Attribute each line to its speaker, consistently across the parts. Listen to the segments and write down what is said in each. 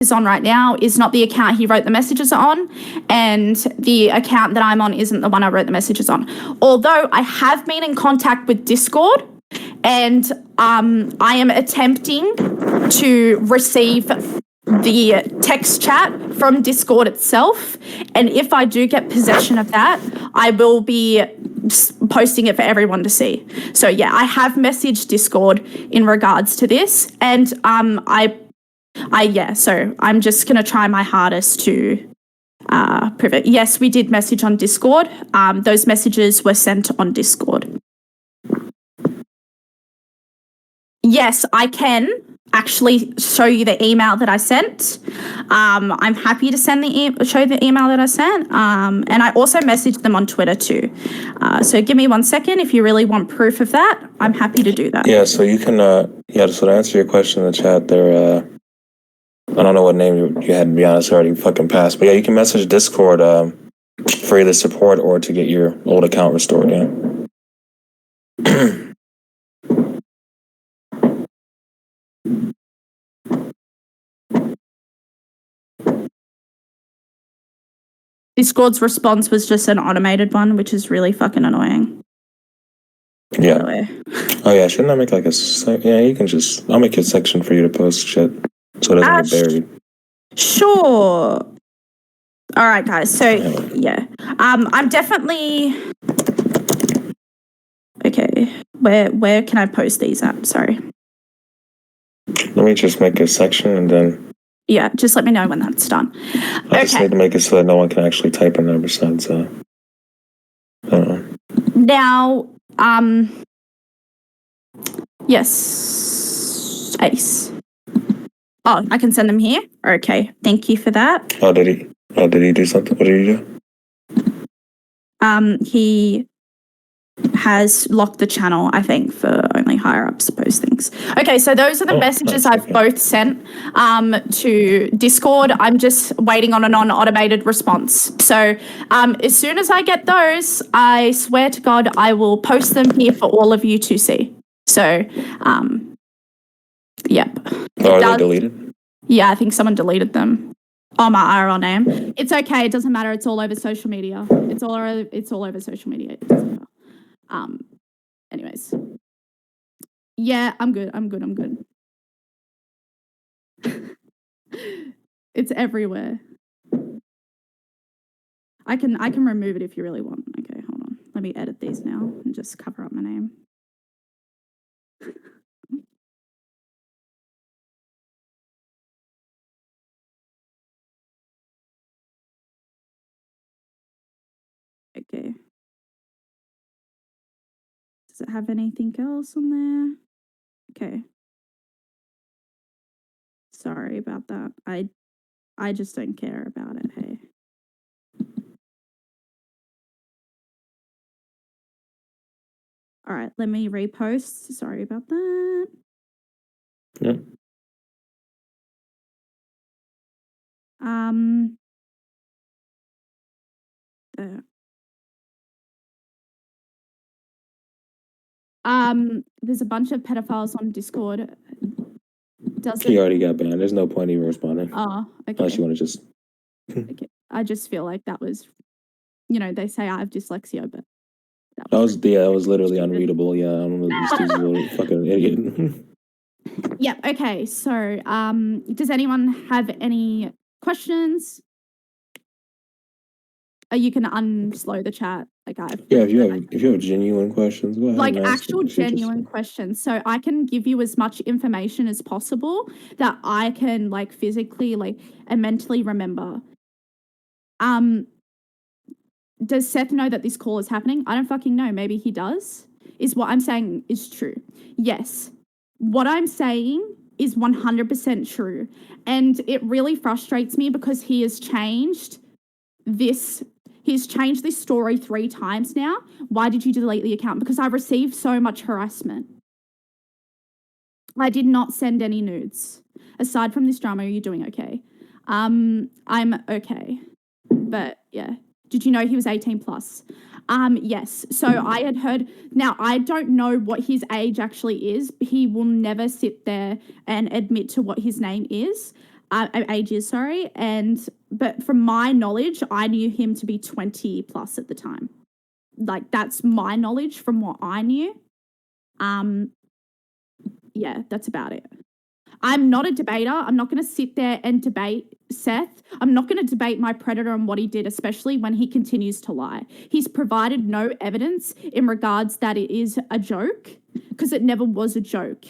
Speaker 1: is on right now is not the account he wrote the messages on, and the account that I'm on isn't the one I wrote the messages on. Although I have been in contact with Discord, and I am attempting to receive the text chat from Discord itself, and if I do get possession of that, I will be posting it for everyone to see. So yeah, I have messaged Discord in regards to this, and so I'm just going to try my hardest to prove it. Yes, we did message on Discord. Those messages were sent on Discord. Yes, I can actually show you the email that I sent. I'm happy to show the email that I sent. And I also messaged them on Twitter too. So give me 1 second. If you really want proof of that, I'm happy to do that.
Speaker 2: Yeah, so you can, so to answer your question in the chat there, I don't know what name you had, to be honest, already fucking passed. But yeah, you can message Discord for either support or to get your old account restored, yeah.
Speaker 1: Discord's response was just an automated one, which is really fucking annoying.
Speaker 2: Yeah. Oh yeah, shouldn't I make like you can just, I'll make a section for you to post shit so it doesn't get buried.
Speaker 1: Sure. All right, guys. So yeah, I'm definitely okay. Where can I post these at? Sorry.
Speaker 2: Let me just make a section and then.
Speaker 1: Yeah, just let me know when that's done.
Speaker 2: I just need to make it so that no one can actually type in there besides. I don't know.
Speaker 1: Now, yes, Ace. Oh, I can send them here. Okay, thank you for that.
Speaker 2: Oh, did he do something? What did he do?
Speaker 1: He has locked the channel, I think, for only higher ups postings. Okay, so those are the messages I've both sent to Discord. I'm just waiting on an automated response. So as soon as I get those, I swear to God, I will post them here for all of you to see. So, yep.
Speaker 2: Are they deleted?
Speaker 1: Yeah, I think someone deleted them. Oh, my IRL name. It's okay. It doesn't matter. It's all over social media. It's all over social media. It doesn't matter. Anyways. Yeah, I'm good. It's everywhere. I can remove it if you really want. Okay, hold on. Let me edit these now and just cover up my name. Okay. Does it have anything else on there? Okay. Sorry about that. I just don't care about it, hey. All right, let me repost. Sorry about that.
Speaker 2: Yep.
Speaker 1: There. There's a bunch of pedophiles on Discord.
Speaker 2: He already got banned. There's no point even responding.
Speaker 1: Oh, okay.
Speaker 2: Unless you want to just.
Speaker 1: Okay. I just feel like that was, they say I have dyslexia, but
Speaker 2: that was literally unreadable. Yeah, I don't know. This dude's a little fucking idiot.
Speaker 1: Yep. Okay. So, does anyone have any questions? You can unslow the chat. Like
Speaker 2: if you have genuine questions, go ahead.
Speaker 1: Like actual genuine questions. So I can give you as much information as possible that I can like physically and mentally remember. Does Seth know that this call is happening? I don't fucking know. Maybe he does. Is what I'm saying is true. Yes. What I'm saying is 100% true. And it really frustrates me because he has changed this. He's changed this story 3 times now. Why did you delete the account? Because I received so much harassment. I did not send any nudes. Aside from this drama, are you doing okay? I'm okay. But yeah. Did you know he was 18 plus? Yes. So I had heard, now I don't know what his age actually is. He will never sit there and admit to what his name is. ages, sorry. But from my knowledge, I knew him to be 20 plus at the time. Like, that's my knowledge from what I knew. Yeah, that's about it. I'm not a debater. I'm not going to sit there and debate Seth. I'm not going to debate my predator and what he did, especially when he continues to lie. He's provided no evidence in regards that it is a joke, because it never was a joke.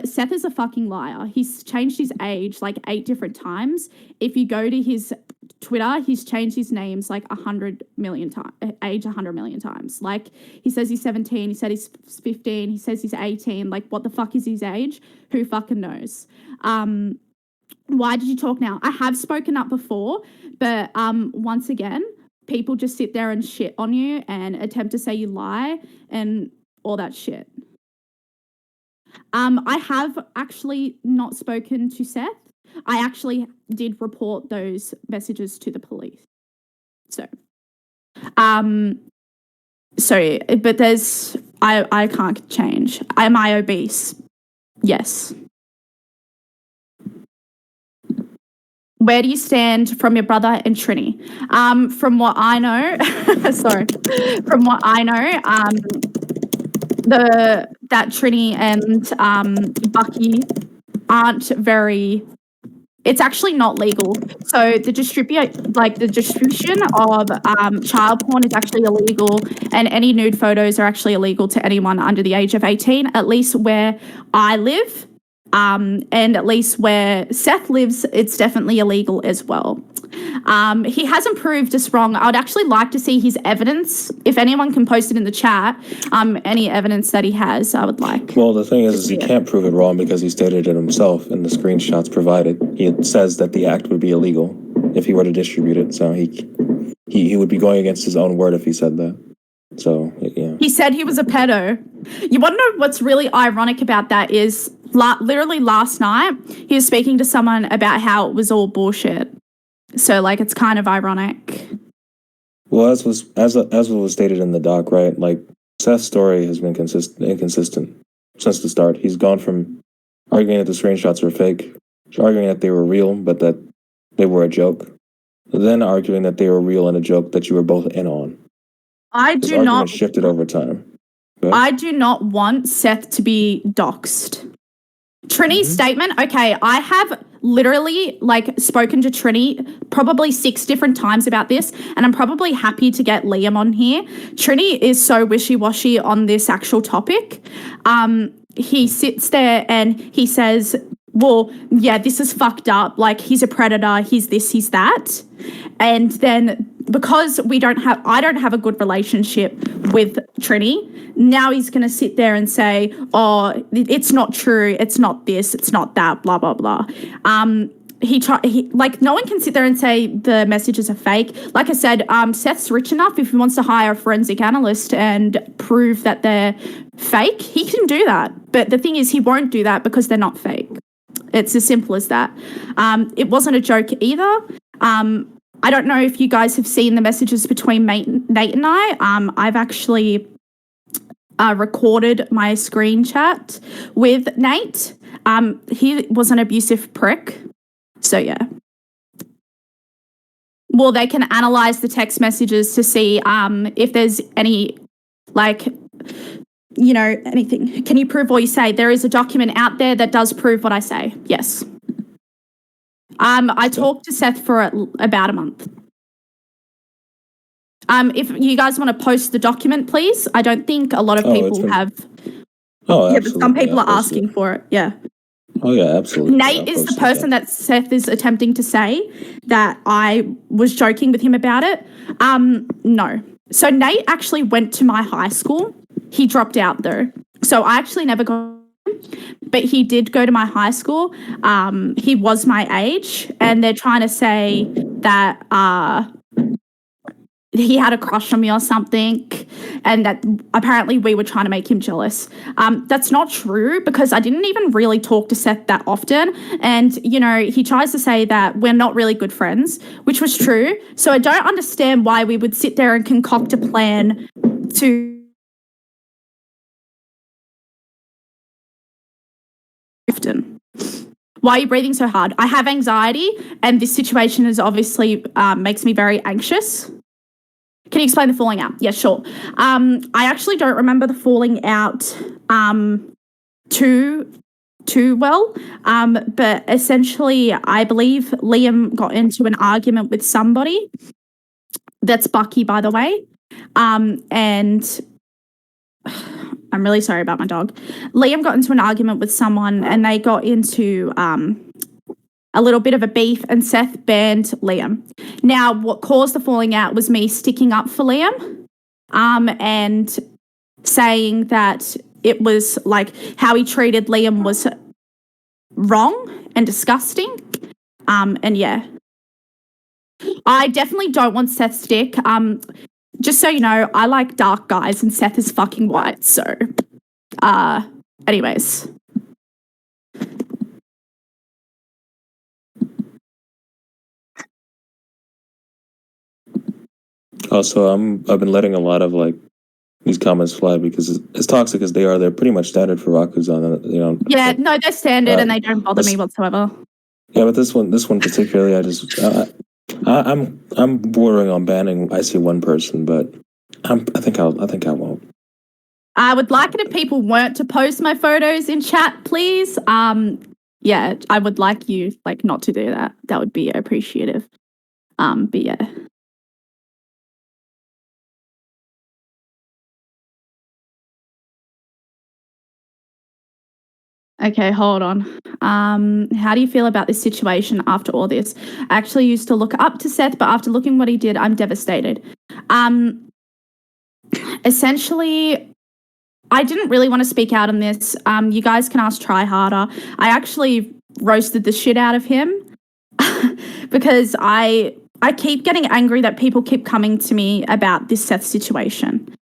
Speaker 1: Seth is a fucking liar. He's changed his age like 8 different times. If you go to his Twitter, he's changed his names like 100 million times. Like, he says he's 17, he said he's 15, he says he's 18. Like, what the fuck is his age? Who fucking knows? Why did you talk now? I have spoken up before, but once again, people just sit there and shit on you and attempt to say you lie and all that shit. I have actually not spoken to Seth. I actually did report those messages to the police. So, but I can't change. Am I obese? Yes. Where do you stand from your brother and Trini? From what I know, that Trini and Bucky aren't very. It's actually not legal. So the distribution of child porn is actually illegal, and any nude photos are actually illegal to anyone under the age of 18. At least where I live, and at least where Seth lives, it's definitely illegal as well. He hasn't proved us wrong. I would actually like to see his evidence. If anyone can post it in the chat, any evidence that he has, I would like.
Speaker 2: Well, the thing is he can't prove it wrong because he stated it himself in the screenshots provided. He says that the act would be illegal if he were to distribute it. So he would be going against his own word if he said that. So, yeah.
Speaker 1: He said he was a pedo. You want to know what's really ironic about that is literally last night he was speaking to someone about how it was all bullshit. So, like, it's kind of ironic.
Speaker 2: Well, as was stated in the doc, right? Like, Seth's story has been inconsistent since the start. He's gone from arguing that the screenshots were fake, to arguing that they were real, but that they were a joke, then arguing that they were real and a joke that you were both in on. His argument shifted over time.
Speaker 1: I do not want Seth to be doxxed. Trini's statement, okay, I have literally spoken to Trini probably 6 different times about this, and I'm probably happy to get Liam on here. Trini is so wishy-washy on this actual topic. He sits there and he says, well, yeah, this is fucked up. Like, he's a predator, he's this, he's that. And then because I don't have a good relationship with Trini, now he's going to sit there and say, oh, it's not true, it's not this, it's not that, blah, blah, blah. No one can sit there and say the messages are fake. Like I said, Seth's rich enough. If he wants to hire a forensic analyst and prove that they're fake, he can do that. But the thing is, he won't do that because they're not fake. It's as simple as that. It wasn't a joke either. I don't know if you guys have seen the messages between Nate and I. I've actually recorded my screen chat with Nate. He was an abusive prick. So, yeah. Well, they can analyze the text messages to see if there's any, anything. Can you prove what you say? There is a document out there that does prove what I say. Yes. I talked to Seth for about a month. If you guys want to post the document, please. I don't think a lot of people have.
Speaker 2: Oh,
Speaker 1: yeah, but some people are asking for it. Yeah.
Speaker 2: Oh, yeah, absolutely.
Speaker 1: Nate is the person that Seth is attempting to say that I was joking with him about it. No. So Nate actually went to my high school. He dropped out, though. So I actually never got him, but he did go to my high school. He was my age, and they're trying to say that he had a crush on me or something, and that apparently we were trying to make him jealous. That's not true, because I didn't even really talk to Seth that often. And, he tries to say that we're not really good friends, which was true. So I don't understand why we would sit there and concoct a plan to often. Why are you breathing so hard? I have anxiety, and this situation is obviously makes me very anxious. Can you explain the falling out? Yeah, sure. I actually don't remember the falling out too well, but essentially, I believe Liam got into an argument with somebody. That's Bucky, by the way, and I'm really sorry about my dog. Liam got into an argument with someone, and they got into a little bit of a beef, and Seth banned Liam. Now, what caused the falling out was me sticking up for Liam and saying that it was like how he treated Liam was wrong and disgusting. And yeah, I definitely don't want Seth's dick. Just so you know, I like dark guys and Seth is fucking white. So, anyways.
Speaker 2: Also, I've been letting a lot of like these comments fly because as toxic as they are, they're pretty much standard for Rakuza. You know.
Speaker 1: Yeah, no, they're standard and they don't bother me whatsoever.
Speaker 2: Yeah, but this one particularly, I'm bordering on banning. I see one person, but I think I won't.
Speaker 1: I would like it if people weren't to post my photos in chat, please. Yeah, I would like you like not to do that. That would be appreciative. But yeah. Okay, hold on. How do you feel about this situation after all this? I actually used to look up to Seth, but after looking what he did, I'm devastated. Essentially, I didn't really want to speak out on this. You guys can ask Try Harder. I actually roasted the shit out of him because I keep getting angry that people keep coming to me about this Seth situation.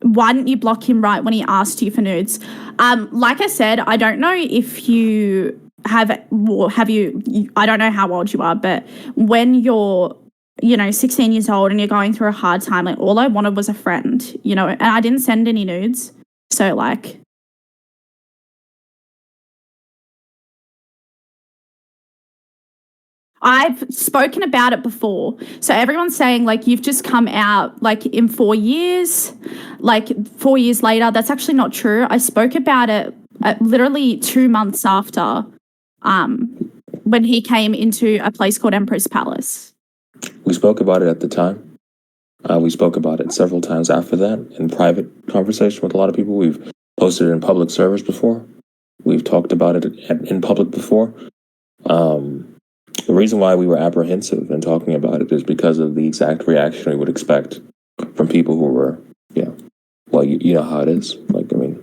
Speaker 1: Why didn't you block him right when he asked you for nudes? Like I said, I don't know if you have you, I don't know how old you are, but when you're, 16 years old and you're going through a hard time, like all I wanted was a friend, and I didn't send any nudes. So like, I've spoken about it before. So everyone's saying like you've just come out like in 4 years, like 4 years later. That's actually not true. I spoke about it literally 2 months after when he came into a place called Empress Palace.
Speaker 2: We spoke about it at the time. We spoke about it several times after that in private conversation with a lot of people. We've posted it in public servers before. We've talked about it in public before. The reason why we were apprehensive in talking about it is because of the exact reaction we would expect from people who were, well, you know how it is. Like, I mean.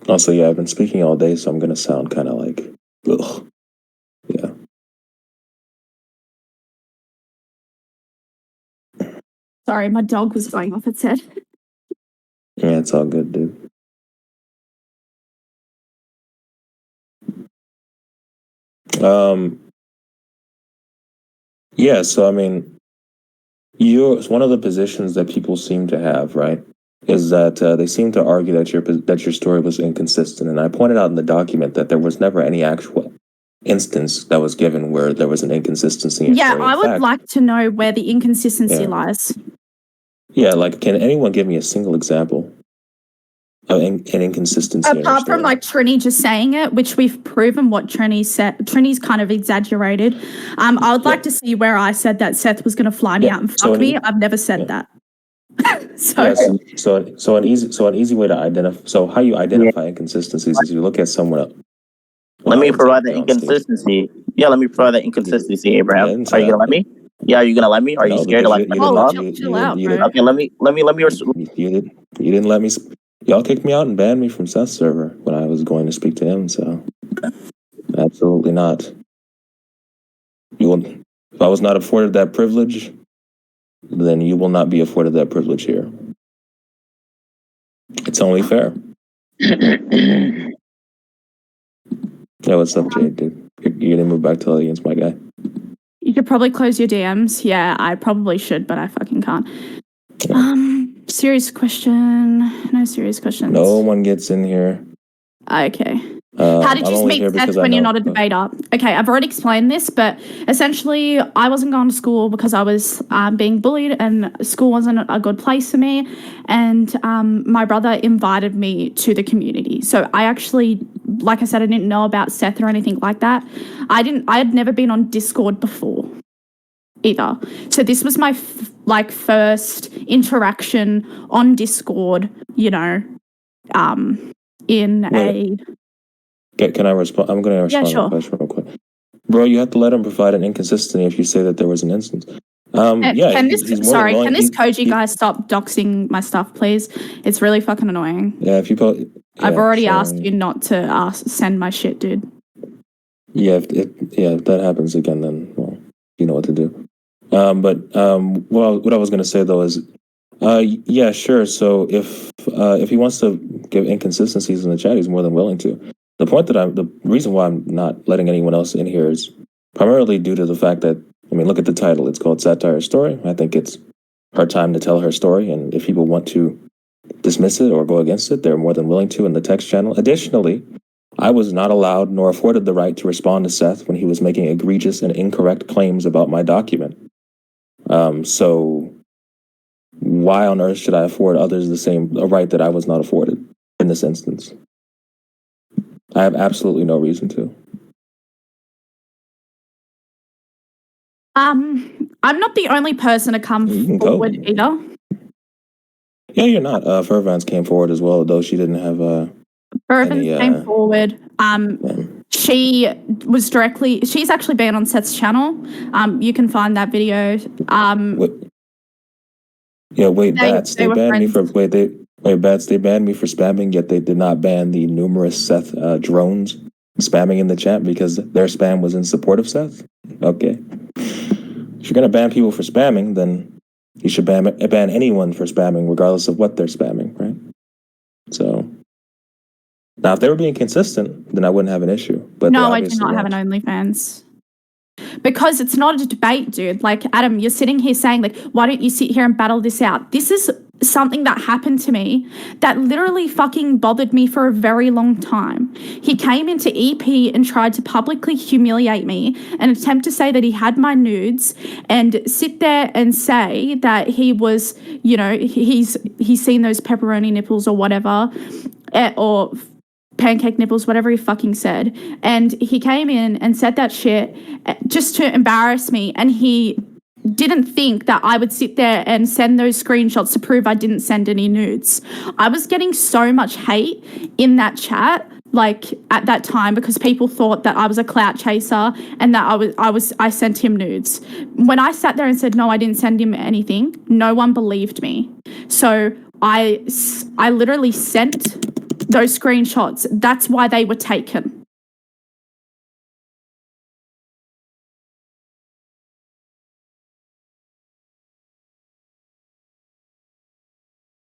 Speaker 2: Also, yeah, I've been speaking all day, so I'm going to sound kind of like, ugh. Yeah.
Speaker 1: Sorry, my dog was going off its head.
Speaker 2: Yeah, it's all good, dude. Yeah, so I mean, it's one of the positions that people seem to have, right? Is that they seem to argue that your story was inconsistent, and I pointed out in the document that there was never any actual instance that was given where there was an inconsistency.
Speaker 1: Yeah, I would like to know where the inconsistency lies.
Speaker 2: Yeah, like can anyone give me a single example of an inconsistency?
Speaker 1: Apart from like Trini just saying it, which we've proven what Trini said. Trini's kind of exaggerated. I would like to see where I said that Seth was going to fly me out and fuck me. I've never said that.
Speaker 2: So an easy way to identify. So how you identify inconsistencies is you look at someone else.
Speaker 3: Let me provide that inconsistency. Yeah, let me provide that inconsistency, Abraham. Are you gonna let me? Yeah, are you gonna let me? Are you scared to let me talk?
Speaker 1: Chill out, bro.
Speaker 3: Okay, let me.
Speaker 2: You didn't let me. Y'all kicked me out and banned me from Seth's server when I was going to speak to him. So absolutely not. If I was not afforded that privilege, then you will not be afforded that privilege here. It's only fair. Yeah, what's up, Jade, dude? You're gonna move back to the audience, my guy.
Speaker 1: You could probably close your DMs. Yeah, I probably should, but I fucking can't. Serious question. No serious questions.
Speaker 2: No one gets in here.
Speaker 1: Okay. How did you meet Seth when you're not a debater? Okay, I've already explained this, but essentially I wasn't going to school because I was being bullied and school wasn't a good place for me. And my brother invited me to the community. So I actually, like I said, I didn't know about Seth or anything like that. I had never been on Discord before either. So this was my first interaction on Discord, in a...
Speaker 2: Can I respond? I'm going to respond to the question real quick. Bro, you have to let him provide an inconsistency if you say that there was an instance.
Speaker 1: Can this Koji guy stop doxing my stuff, please? It's really fucking annoying.
Speaker 2: Yeah,
Speaker 1: I've already asked you not to send my shit, dude.
Speaker 2: Yeah, if that happens again, then, well, you know what to do. What I was going to say, though, is, yeah, sure. So if he wants to give inconsistencies in the chat, he's more than willing to. The reason why I'm not letting anyone else in here is primarily due to the fact that, look at the title. It's called Satire Story. I think it's her time to tell her story. And if people want to dismiss it or go against it, they're more than willing to in the text channel. Additionally, I was not allowed nor afforded the right to respond to Seth when he was making egregious and incorrect claims about my document. So why on earth should I afford others a right that I was not afforded in this instance? I have absolutely no reason to.
Speaker 1: I'm not the only person to come forward either.
Speaker 2: Yeah, you're not. Fervance came forward as well, though she didn't have
Speaker 1: Fervance came forward. She was she's actually been on Seth's channel. You can find that video.
Speaker 2: Bats. They banned me for Bats. They banned me for spamming, yet they did not ban the numerous Seth drones spamming in the chat because their spam was in support of Seth. Okay. If you're gonna ban people for spamming, then you should ban anyone for spamming, regardless of what they're spamming, right? So now, if they were being consistent, then I wouldn't have an issue. But
Speaker 1: no, I do not have an OnlyFans. Because it's not a debate, dude. Like, Adam, you're sitting here saying, like, why don't you sit here and battle this out? This is something that happened to me that literally fucking bothered me for a very long time. He came into EP and tried to publicly humiliate me and attempt to say that he had my nudes and sit there and say that he was, he's seen those pepperoni nipples or whatever, or pancake nipples, whatever he fucking said. And he came in and said that shit just to embarrass me. And he didn't think that I would sit there and send those screenshots to prove I didn't send any nudes. I was getting so much hate in that chat, like at that time, because people thought that I was a clout chaser and that I sent him nudes. When I sat there and said, no, I didn't send him anything, no one believed me. So I literally sent those screenshots. That's why they were taken.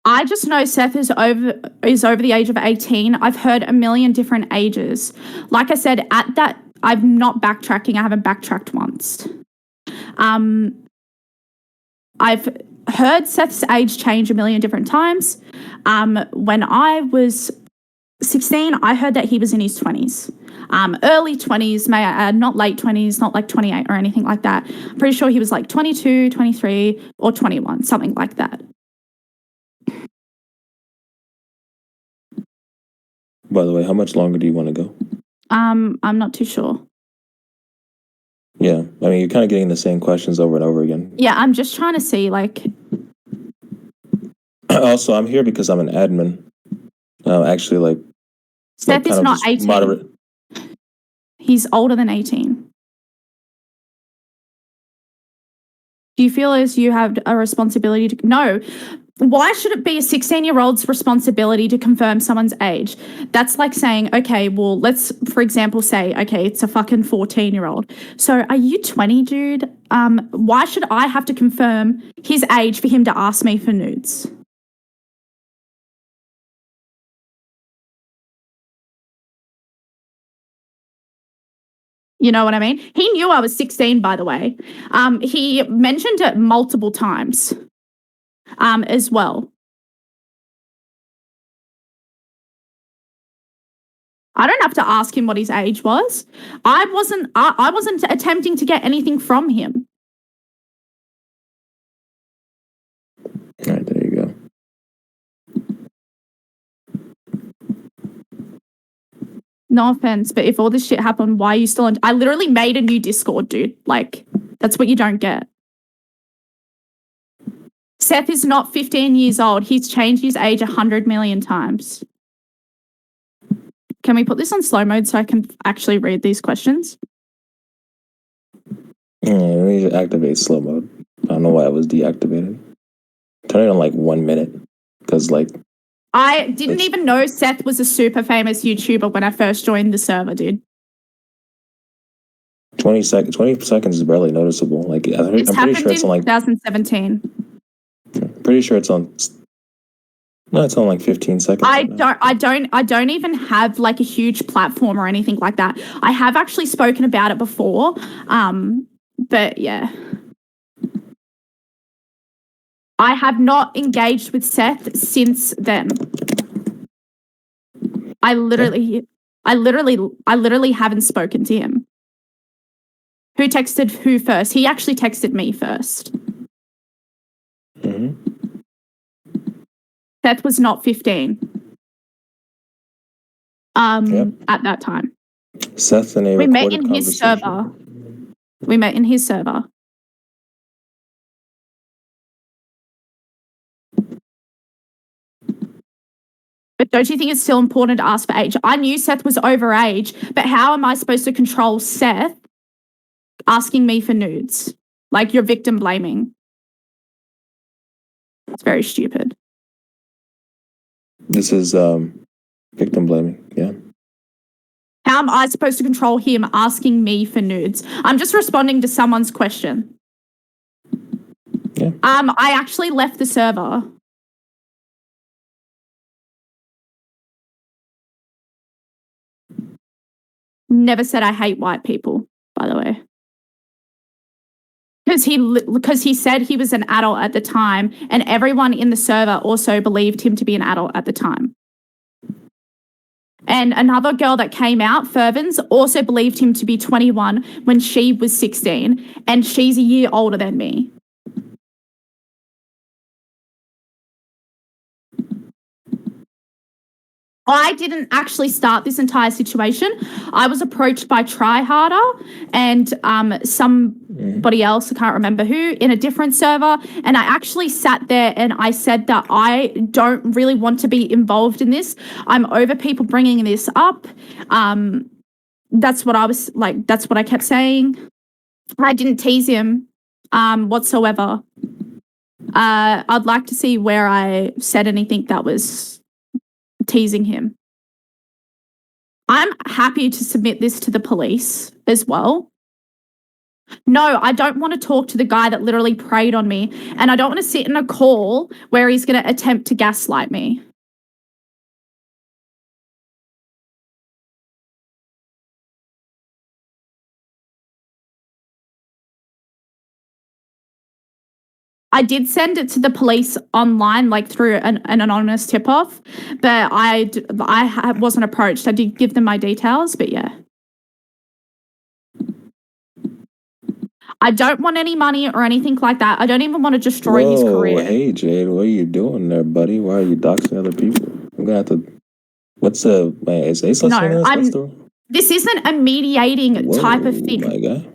Speaker 1: I just know Seth is over the age of 18. I've heard a million different ages. Like I said, at that, I'm not backtracking. I haven't backtracked once. I've heard Seth's age change a million different times. When I was 16, I heard that he was in his 20s. Early 20s, may I add, not late 20s, not like 28 or anything like that. I'm pretty sure he was like 22, 23, or 21, something like that.
Speaker 2: By the way, how much longer do you want to go?
Speaker 1: I'm not too sure.
Speaker 2: Yeah, you're kind of getting the same questions over and over again.
Speaker 1: Yeah, I'm just trying to see, like...
Speaker 2: Also, I'm here because I'm an admin. Actually, like...
Speaker 1: Seth is not 18. Moderate. He's older than 18. Do you feel as you have a responsibility to... No. Why should it be a 16-year-old's responsibility to confirm someone's age? That's like saying, okay, well, let's, for example, say, okay, it's a fucking 14-year-old. So are you 20, dude? Why should I have to confirm his age for him to ask me for nudes? You know what I mean? He knew I was 16, by the way. He mentioned it multiple times as well. I don't have to ask him what his age was. I wasn't attempting to get anything from him.
Speaker 2: All right, there you go.
Speaker 1: No offense, but if all this shit happened, why are you still on? I literally made a new Discord, dude. Like, that's what you don't get. Seth is not 15 years old. He's changed his age 100 million times. Can we put this on slow mode so I can actually read these questions?
Speaker 2: Yeah, we need to activate slow mode. I don't know why it was deactivated. Turn it on like 1 minute. Because like...
Speaker 1: I didn't even know Seth was a super famous YouTuber when I first joined the server, dude.
Speaker 2: 20 seconds is barely noticeable. Like I'm pretty sure it's on like
Speaker 1: 2017.
Speaker 2: Pretty sure it's on. No, it's on like 15 seconds.
Speaker 1: I don't even have like a huge platform or anything like that. I have actually spoken about it before. But yeah. I have not engaged with Seth since then. I literally haven't spoken to him. Who texted who first? He actually texted me first.
Speaker 2: Mm-hmm.
Speaker 1: Seth was not 15. At that time.
Speaker 2: Seth and
Speaker 1: we met in his server. We met in his server. But don't you think it's still important to ask for age? I knew Seth was over age, but how am I supposed to control Seth asking me for nudes? Like, you're victim blaming. It's very stupid.
Speaker 2: This is victim blaming, yeah.
Speaker 1: How am I supposed to control him asking me for nudes? I'm just responding to someone's question.
Speaker 2: Yeah.
Speaker 1: I actually left the server. Never said I hate white people, by the way. Because he said he was an adult at the time, and everyone in the server also believed him to be an adult at the time. And another girl that came out, Fervens, also believed him to be 21 when she was 16, and she's a year older than me. I didn't actually start this entire situation. I was approached by Tryharder and somebody else, I can't remember who, in a different server. And I actually sat there and I said that I don't really want to be involved in this. I'm over people bringing this up. That's what I was like, that's what I kept saying. I didn't tease him whatsoever. I'd like to see where I said anything that was teasing him. I'm happy to submit this to the police as well. No, I don't want to talk to the guy that literally preyed on me, and I don't want to sit in a call where he's going to attempt to gaslight me. I did send it to the police online, like through an anonymous tip-off, but I wasn't approached. I did give them my details, but yeah. I don't want any money or anything like that. I don't even want to destroy his career.
Speaker 2: Hey, Jade, what are you doing there, buddy? Why are you doxing other people? I'm going to have to... What's the... Is Ace listening to this?
Speaker 1: This isn't a mediating type of thing.
Speaker 2: My guy.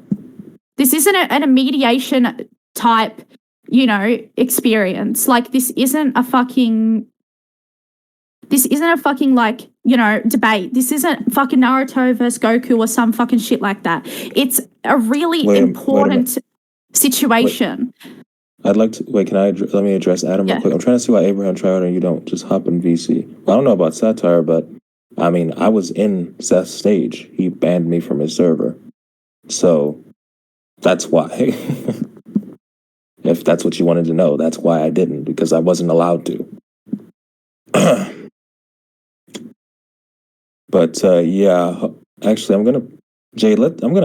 Speaker 1: This isn't a mediation type... experience. Like, this isn't a fucking like, debate. This isn't fucking Naruto versus Goku or some fucking shit like that. It's a really important situation.
Speaker 2: I'd like to, let me address Adam real quick. I'm trying to see why Abraham Trout and you don't just hop in VC. Well, I don't know about Satire, but I mean, I was in Seth's stage. He banned me from his server. So that's why. If that's what you wanted to know, that's why I didn't, because I wasn't allowed to. But yeah, actually, I'm gonna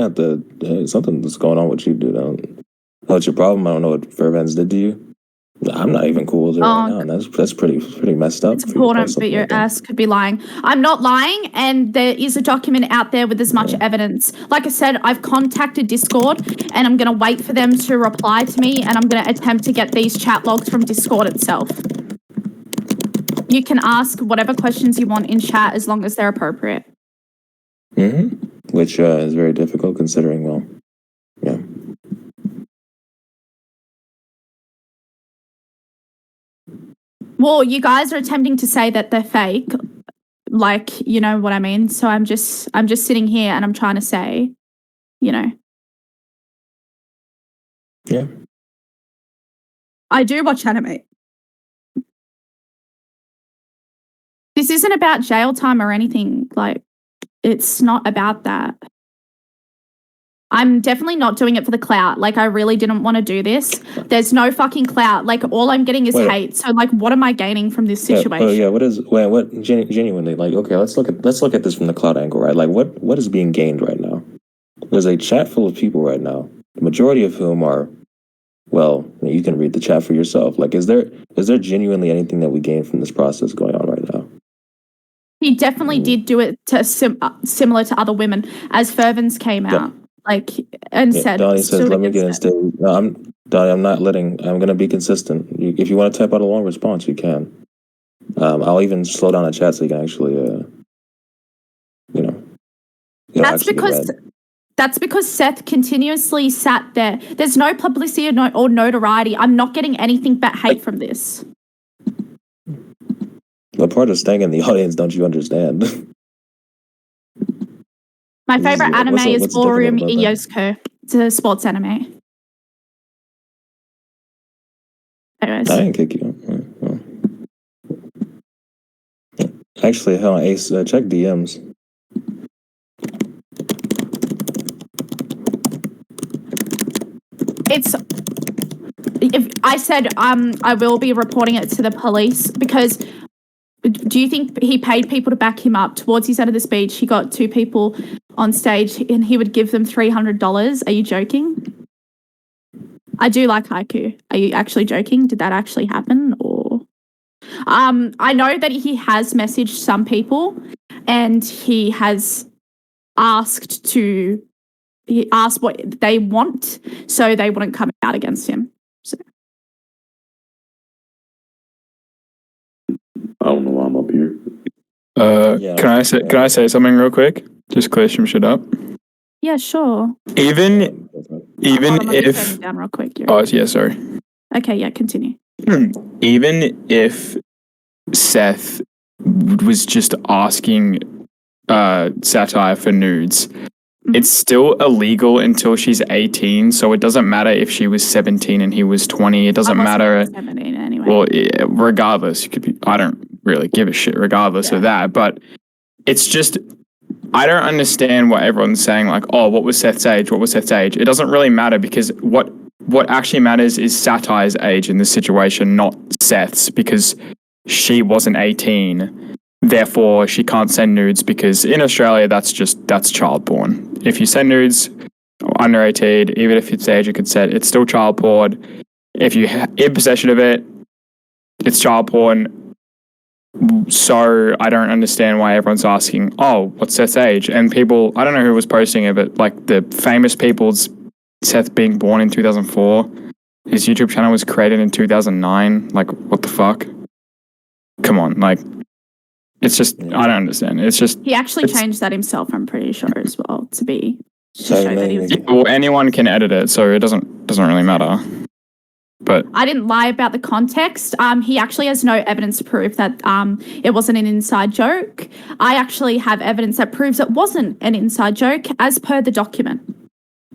Speaker 2: have to something that's going on with you, dude. I don't know what's your problem. I don't know what Fairbanks did to you. I'm not even cool with it right now, and that's pretty messed up.
Speaker 1: It's important, but your ass could be lying. I'm not lying, and there is a document out there with as much evidence. Like I said, I've contacted Discord, and I'm going to wait for them to reply to me, and I'm going to attempt to get these chat logs from Discord itself. You can ask whatever questions you want in chat as long as they're appropriate.
Speaker 2: Which is very difficult considering, well, yeah.
Speaker 1: Well, you guys are attempting to say that they're fake, like, you know what I mean? So I'm just sitting here and I'm trying to say, you know.
Speaker 2: Yeah.
Speaker 1: I do watch anime. This isn't about jail time or anything. Like, it's not about that. I'm definitely not doing it for the clout. Like, I really didn't want to do this. There's no fucking clout. Like, all I'm getting is hate. So, like, what am I gaining from this situation?
Speaker 2: What genuinely, like, okay, let's look at this from the clout angle, right? Like, what is being gained right now? There's a chat full of people right now, the majority of whom are, well, you can read the chat for yourself. Like, is there genuinely anything that we gain from this process going on right now?
Speaker 1: He definitely did do it to similar to other women, as Fervens came out. Like, and said,
Speaker 2: Donnie says, let me get in state. No, I'm going to be consistent. If you want to type out a long response, you can. I'll even slow down the chat so you can actually,
Speaker 1: That's because Seth continuously sat there. There's no publicity or notoriety. I'm not getting anything but hate from this.
Speaker 2: What part of staying in the audience don't you understand?
Speaker 1: My favorite anime is Ballroom Iosuko. It's a sports anime. Anyways.
Speaker 2: I didn't kick you. Actually, hell, Ace, check DMs.
Speaker 1: If I said I will be reporting it to the police because do you think he paid people to back him up? Towards his end of the speech, he got 2 people on stage and he would give them $300. Are you joking? I do like haiku. Are you actually joking? Did that actually happen? Or I know that he has messaged some people and he has asked what they want so they wouldn't come out against him. So.
Speaker 4: I don't know why I'm up here.
Speaker 5: Can I say something real quick? Just clear some shit up.
Speaker 1: Yeah, sure.
Speaker 5: Even if
Speaker 1: down real quick.
Speaker 5: Sorry.
Speaker 1: Okay, yeah, continue.
Speaker 5: Even if Seth was just asking Satire for nudes, it's still illegal until she's 18, so it doesn't matter if she was 17 and he was 20. It doesn't matter.
Speaker 1: 17 anyway.
Speaker 5: Well, regardless, I don't really give a shit regardless of that, but it's just, I don't understand what everyone's saying, like, oh, what was Seth's age? What was Seth's age? It doesn't really matter because what actually matters is Satire's age in this situation, not Seth's, because she wasn't 18. Therefore, she can't send nudes because in Australia, that's child porn. If you send nudes under 18, even if it's age of consent, it's still child porn. If you're in possession of it, it's child porn. So I don't understand why everyone's asking, oh, what's Seth's age? And people, I don't know who was posting it, but like the famous people's Seth being born in 2004. His YouTube channel was created in 2009. Like, what the fuck? Come on, like, it's just, I don't understand. It's just...
Speaker 1: He actually changed that himself, I'm pretty sure, as well, to show that he was...
Speaker 5: Well, anyone can edit it, so it doesn't really matter. But
Speaker 1: I didn't lie about the context. He actually has no evidence to prove that it wasn't an inside joke. I actually have evidence that proves it wasn't an inside joke, as per the document.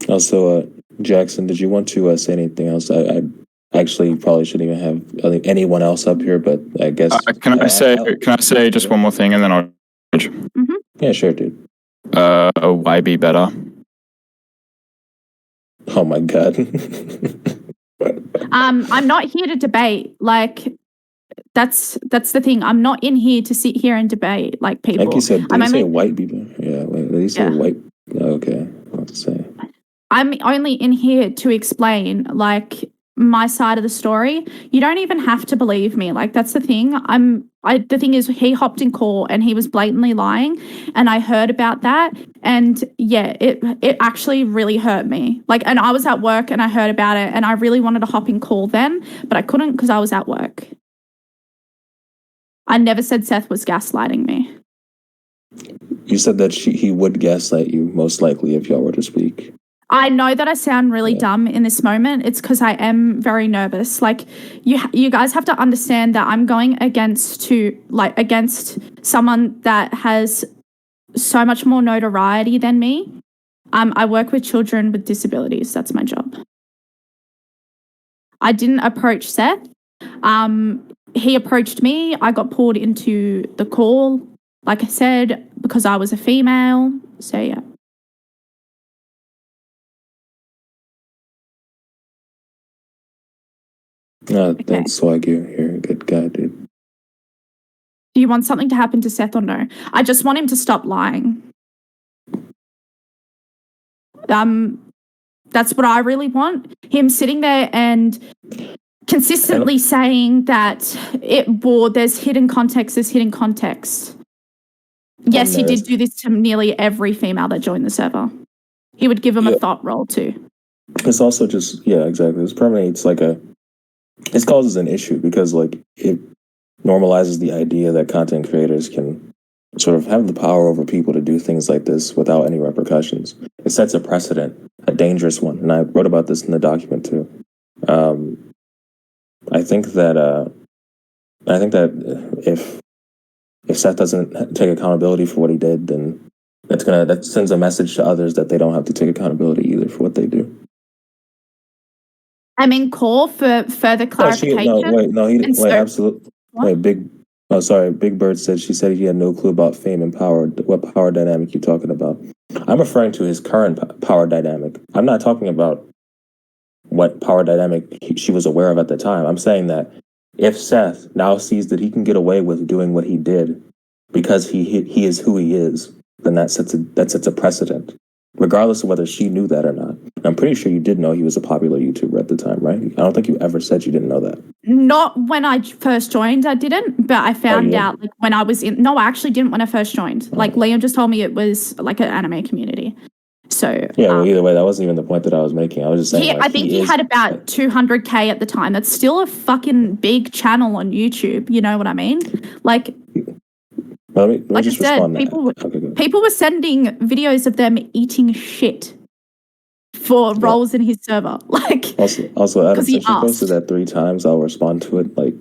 Speaker 2: Also, Jackson, did you want to say anything else? I actually probably shouldn't even have anyone else up here, but I guess...
Speaker 5: Can I say just one more thing and then I'll...
Speaker 1: Mm-hmm.
Speaker 2: Yeah, sure, dude.
Speaker 5: Why be better?
Speaker 2: Oh my God.
Speaker 1: I'm not here to debate. Like, that's the thing. I'm not in here to sit here and debate like people.
Speaker 2: Like you said, did you say white people? Yeah, did you say white? Oh, okay, what to say?
Speaker 1: I'm only in here to explain, like, my side of the story, you don't even have to believe me. Like, that's the thing. The thing is, he hopped in court and he was blatantly lying, and I heard about that, and yeah, it actually really hurt me. Like, and I was at work and I heard about it, and I really wanted to hop in call then, but I couldn't because I was at work. I never said Seth was gaslighting me.
Speaker 2: You said that he would gaslight you, most likely, if y'all were to speak.
Speaker 1: I know that I sound really dumb in this moment. It's because I am very nervous. Like, you guys have to understand that I'm going against someone that has so much more notoriety than me. I work with children with disabilities. That's my job. I didn't approach Seth. He approached me. I got pulled into the call, like I said, because I was a female. So, yeah.
Speaker 2: No, thanks, Swaggy. You're a good guy, dude.
Speaker 1: Do you want something to happen to Seth or no? I just want him to stop lying. That's what I really want. Him sitting there and consistently saying that there's hidden context, Yes, he did do this to nearly every female that joined the server. He would give them a thought roll too.
Speaker 2: It's also just, exactly. It's permeates it causes an issue because it normalizes the idea that content creators can sort of have the power over people to do things like this without any repercussions. It sets a precedent, a dangerous one, and I wrote about this in the document too. I think that if Seth doesn't take accountability for what he did, then that sends a message to others that they don't have to take accountability either for what they do.
Speaker 1: I'm in call for further clarification.
Speaker 2: Absolutely. Wait, Big Bird said she said he had no clue about fame and power. What power dynamic you talking about? I'm referring to his current power dynamic. I'm not talking about what power dynamic she was aware of at the time. I'm saying that if Seth now sees that he can get away with doing what he did because he is who he is, then that sets a precedent, regardless of whether she knew that or not. I'm pretty sure you did know he was a popular YouTuber at the time, right? I don't think you ever said you didn't know that.
Speaker 1: Not when I first joined, I didn't, but I found out when I was in. No, I actually didn't when I first joined. Like, Liam just told me it was like an anime community. So
Speaker 2: either way, that wasn't even the point that I was making. I was just saying.
Speaker 1: I think he had about 200K at the time. That's still a fucking big channel on YouTube. You know what I mean? Like,
Speaker 2: let me
Speaker 1: like
Speaker 2: just
Speaker 1: I said,
Speaker 2: respond.
Speaker 1: people were sending videos of them eating shit for roles in his server. Like,
Speaker 2: also, Adam, since you posted that 3 times, I'll respond to it. Like,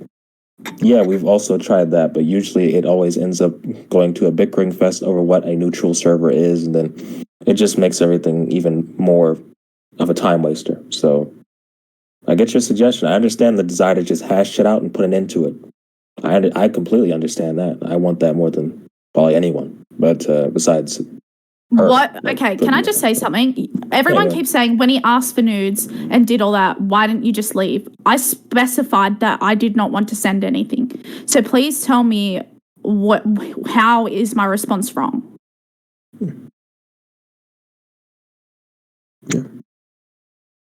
Speaker 2: yeah, we've also tried that, but usually it always ends up going to a bickering fest over what a neutral server is, and then it just makes everything even more of a time waster. So I get your suggestion. I understand the desire to just hash shit out and put an end to it. I completely understand that. I want that more than probably anyone. But besides her,
Speaker 1: what? Okay, can I just say something? Everyone keeps saying when he asked for nudes and did all that, why didn't you just leave? I specified that I did not want to send anything. So please tell me how is my response wrong?
Speaker 2: Yeah.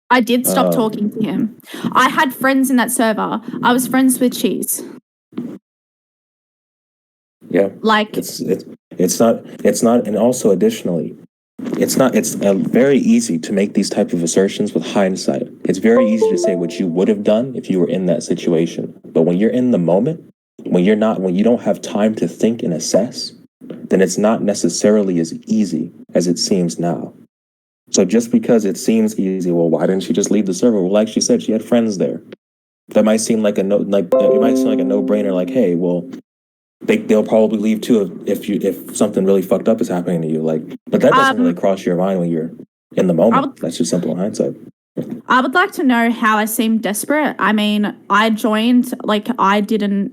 Speaker 1: I did stop talking to him. I had friends in that server. I was friends with Cheese.
Speaker 2: Yeah.
Speaker 1: Like,
Speaker 2: it's not, and also additionally, it's very easy to make these type of assertions with hindsight. It's very easy to say what you would have done if you were in that situation. But when you're in the moment, when you don't have time to think and assess, then it's not necessarily as easy as it seems now. So just because it seems easy, well, why didn't she just leave the server? Well, like she said, she had friends there. That might seem like it might seem like a no-brainer. Like, hey, well, they'll probably leave too if something really fucked up is happening to you. Like, but that doesn't really cross your mind when you're in the moment. That's just simple hindsight.
Speaker 1: I would like to know how I seemed desperate. I mean, I joined, like, I didn't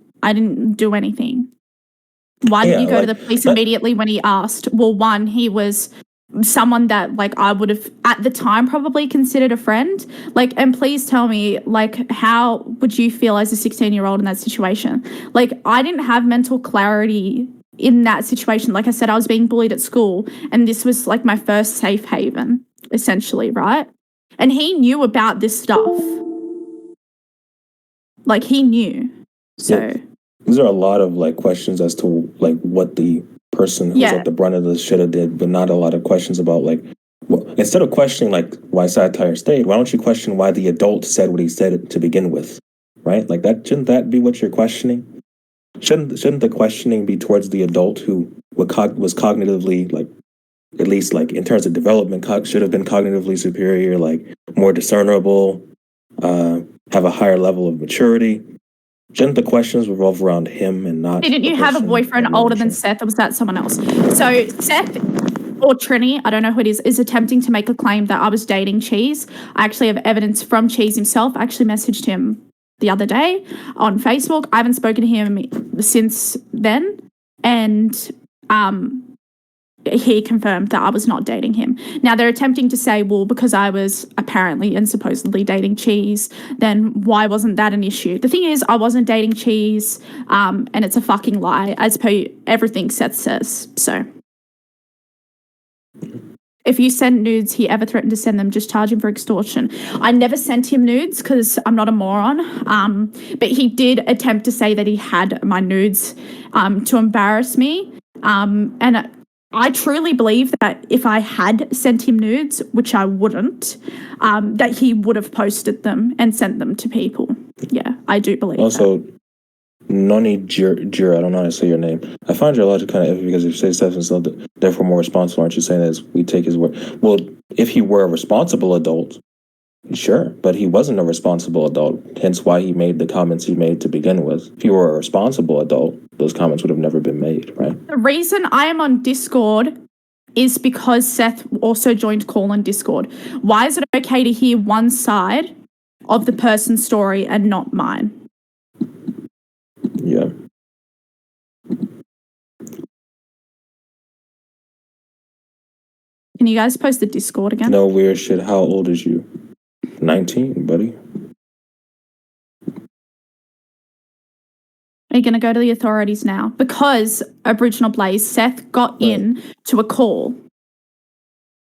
Speaker 1: do anything. Why didn't you go to the police immediately when he asked? Well, one, he was someone that, like, I would have at the time probably considered a friend. Like, and please tell me, like, how would you feel as a 16-year-old in that situation? Like, I didn't have mental clarity in that situation. Like I said, I was being bullied at school, and this was like my first safe haven, essentially, right? And he knew about this stuff. Like, he knew. So
Speaker 2: Yeah. These are a lot of like questions as to like what the person who's at the brunt of this should have did, but not a lot of questions about like, well, instead of questioning like why Satire stayed, why don't you question why the adult said what he said to begin with, right? Like that shouldn't that be what you're questioning? Shouldn't the questioning be towards the adult who was cognitively like, at least like in terms of development, should have been cognitively superior, like more discernible, have a higher level of maturity? Shouldn't the questions revolve around him and not?
Speaker 1: Didn't you have a boyfriend older than Seth, or was that someone else? So Seth or Trini, I don't know who it is attempting to make a claim that I was dating Cheese. I actually have evidence from Cheese himself. I actually messaged him the other day on Facebook. I haven't spoken to him since then, and he confirmed that I was not dating him. Now, they're attempting to say, well, because I was apparently and supposedly dating Cheese, then why wasn't that an issue? The thing is, I wasn't dating Cheese, and it's a fucking lie, as per everything Seth says. So, if you send nudes, he ever threatened to send them, just charge him for extortion. I never sent him nudes because I'm not a moron, but he did attempt to say that he had my nudes to embarrass me, and I truly believe that if I had sent him nudes, which I wouldn't, that he would have posted them and sent them to people. Yeah, I do believe that.
Speaker 2: Noni Jura, I don't know how to say your name. I find your logic kind of iffy because if you say Seth is therefore more responsible, aren't you saying that we take his word? Well, if he were a responsible adult, sure, but he wasn't a responsible adult, hence why he made the comments he made to begin with. If he were a responsible adult, those comments would have never been made, right?
Speaker 1: The reason I am on Discord is because Seth also joined call on Discord. Why is it okay to hear one side of the person's story and not mine?
Speaker 2: Yeah.
Speaker 1: Can you guys post the Discord again?
Speaker 2: No weird shit. How old is you? 19, buddy.
Speaker 1: Are you going to go to the authorities now? Because Aboriginal Blaze, Seth got in to a call,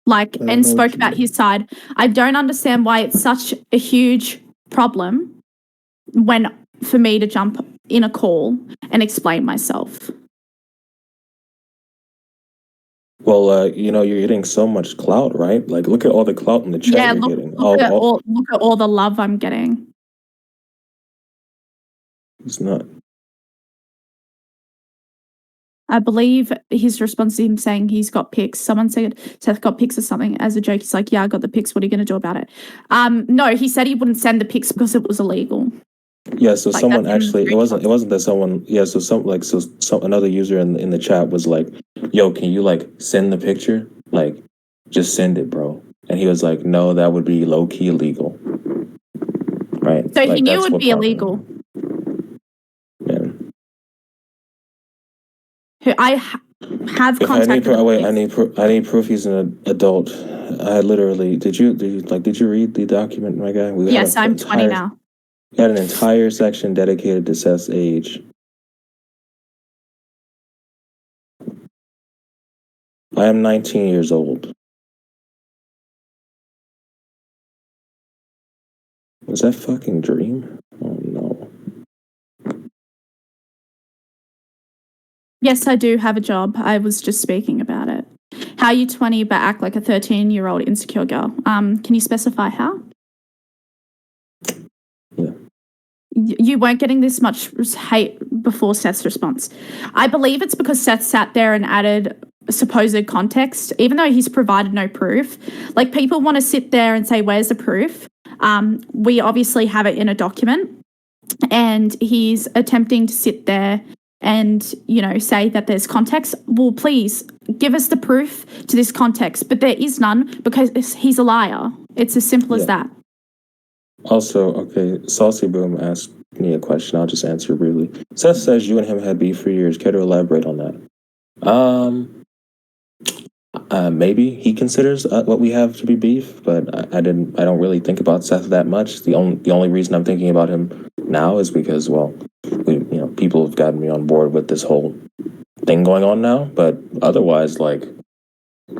Speaker 1: and spoke about his side. I don't understand why it's such a huge problem for me to jump in a call and explain myself.
Speaker 2: Well, you're getting so much clout, right? Like, look at all the clout in the chat you're getting.
Speaker 1: Look at all the love I'm getting.
Speaker 2: It's not.
Speaker 1: I believe his response to him saying he's got pics. Someone said Seth got pics or something as a joke. He's like, yeah, I got the pics. What are you going to do about it? No, he said he wouldn't send the pics because it was illegal.
Speaker 2: Yeah, so someone actually, it wasn't that someone, yeah, so another user in the chat was like, yo, can you like send the picture? Like, just send it, bro. And he was like, no, that would be low key illegal. Right.
Speaker 1: So he knew it would be illegal.
Speaker 2: Yeah.
Speaker 1: I have contacted.
Speaker 2: I need proof he's an adult. I literally, did you read the document, my guy?
Speaker 1: Yes, I'm 20 now.
Speaker 2: We had an entire section dedicated to Seth's age. I am 19 years old. Was that fucking Dream? Oh no.
Speaker 1: Yes, I do have a job. I was just speaking about it. How are you 20 but act like a 13-year-old insecure girl? Can you specify how?
Speaker 2: Yeah.
Speaker 1: You weren't getting this much hate before Seth's response. I believe it's because Seth sat there and added supposed context, even though he's provided no proof. Like, people want to sit there and say, where's the proof? We obviously have it in a document, and he's attempting to sit there and, say that there's context. Well, please give us the proof to this context, but there is none because he's a liar. It's as simple as that.
Speaker 2: Also, okay, Saucy Boom asked me a question. I'll just answer briefly. Seth says you and him had beef for years. Care to elaborate on that? Maybe he considers what we have to be beef, but I don't really think about Seth that much. The only reason I'm thinking about him now is because, well, people have gotten me on board with this whole thing going on now. But otherwise, like,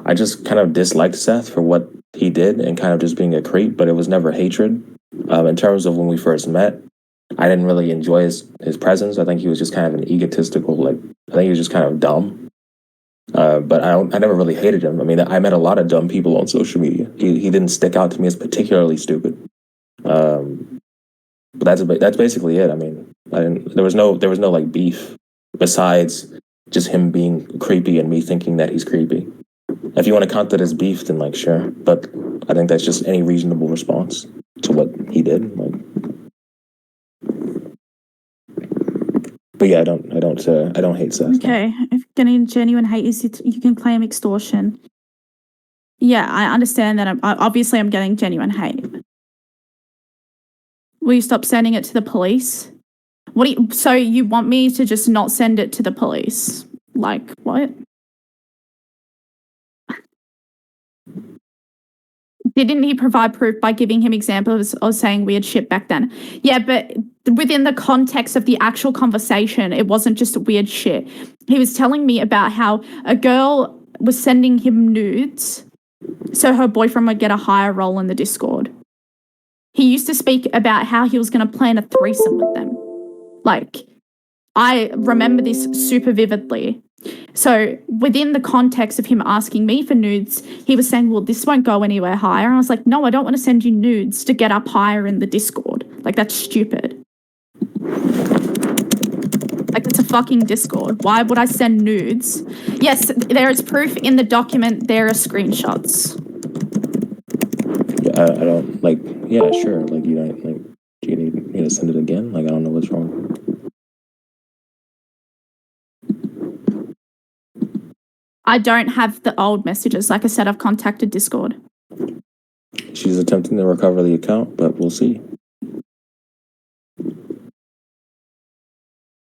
Speaker 2: I just kind of disliked Seth for what he did and kind of just being a creep, but it was never hatred. In terms of when we first met, I didn't really enjoy his presence. I think he was just kind of an egotistical, I think he was just kind of dumb. But I never really hated him. I mean, I met a lot of dumb people on social media. He didn't stick out to me as particularly stupid. But that's basically it. I mean, there was no like beef besides just him being creepy and me thinking that he's creepy. If you want to count that as beef, then like sure. But I think that's just any reasonable response to what he did. But yeah, I don't hate Seth.
Speaker 1: Okay, if getting genuine hate is you can claim extortion. Yeah, I understand that. Obviously I'm getting genuine hate. Will you stop sending it to the police? So you want me to just not send it to the police? Like what? Didn't he provide proof by giving him examples of saying weird shit back then? Yeah, but within the context of the actual conversation, it wasn't just weird shit. He was telling me about how a girl was sending him nudes so her boyfriend would get a higher role in the Discord. He used to speak about how he was going to plan a threesome with them. Like, I remember this super vividly. So within the context of him asking me for nudes, he was saying, well, this won't go anywhere higher. And I was like, no, I don't want to send you nudes to get up higher in the Discord. Like, that's stupid. Like, it's a fucking Discord. Why would I send nudes? Yes, there is proof in the document. There are screenshots.
Speaker 2: Yeah, I don't, like, yeah, sure. Like, you don't, like, do you need me to send it again? Like, I don't know what's wrong.
Speaker 1: I don't have the old messages. Like I said, I've contacted Discord.
Speaker 2: She's attempting to recover the account, but we'll see.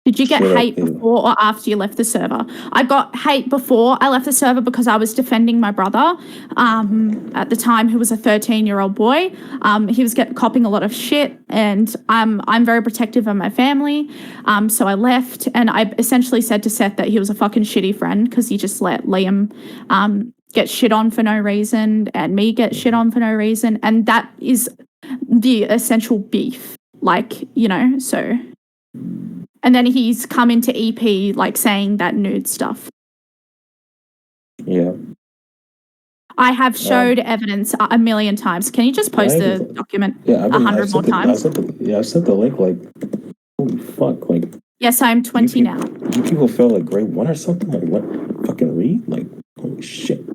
Speaker 1: Did you get hate before or after you left the server? I got hate before I left the server because I was defending my brother at the time, who was a 13-year-old boy. He was copping a lot of shit, and I'm very protective of my family. So I left, and I essentially said to Seth that he was a fucking shitty friend because he just let Liam get shit on for no reason and me get shit on for no reason. And that is the essential beef, like, you know, so... And then he's come into EP like saying that nude stuff.
Speaker 2: Yeah.
Speaker 1: I have showed evidence a million times. Can you just post the document 100 more times?
Speaker 2: I sent the link like, holy fuck, like.
Speaker 1: Yes, I'm 20 now.
Speaker 2: You people feel like grade 1 or something? Like what? Fucking read? Like, holy shit.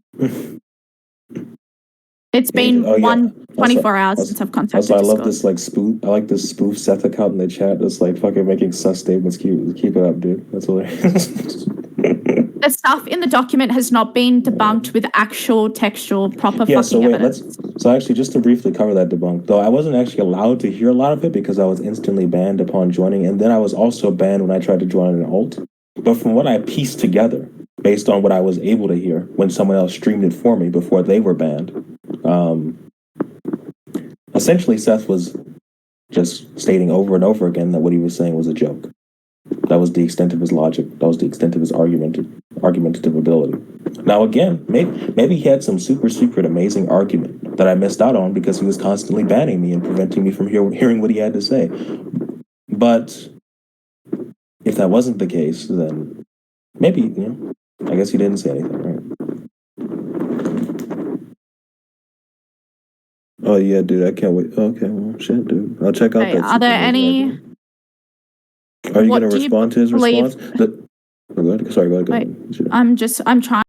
Speaker 1: It's been 24 hours since I've contacted
Speaker 2: Also, I
Speaker 1: Discord.
Speaker 2: love this like spoof. I like this spoof Seth account in the chat that's like fucking making sus statements. Keep it up, dude. That's hilarious.
Speaker 1: The stuff in the document has not been debunked with actual textual proper evidence.
Speaker 2: So actually, just to briefly cover that debunk, though I wasn't actually allowed to hear a lot of it because I was instantly banned upon joining, and then I was also banned when I tried to join an alt. But from what I pieced together, based on what I was able to hear when someone else streamed it for me before they were banned, essentially Seth was just stating over and over again that what he was saying was a joke. That was the extent of his logic. That was the extent of his argumentative ability. Now again, maybe he had some super secret amazing argument that I missed out on because he was constantly banning me and preventing me from hearing what he had to say. But if that wasn't the case, then maybe, you know, I guess he didn't say anything, right? Oh yeah, dude, I can't wait. Okay, well, shit, dude. I'll check out that.
Speaker 1: Are there any...
Speaker 2: Are you going to respond to his response? Go ahead. Sorry, go ahead.
Speaker 1: Wait, I'm trying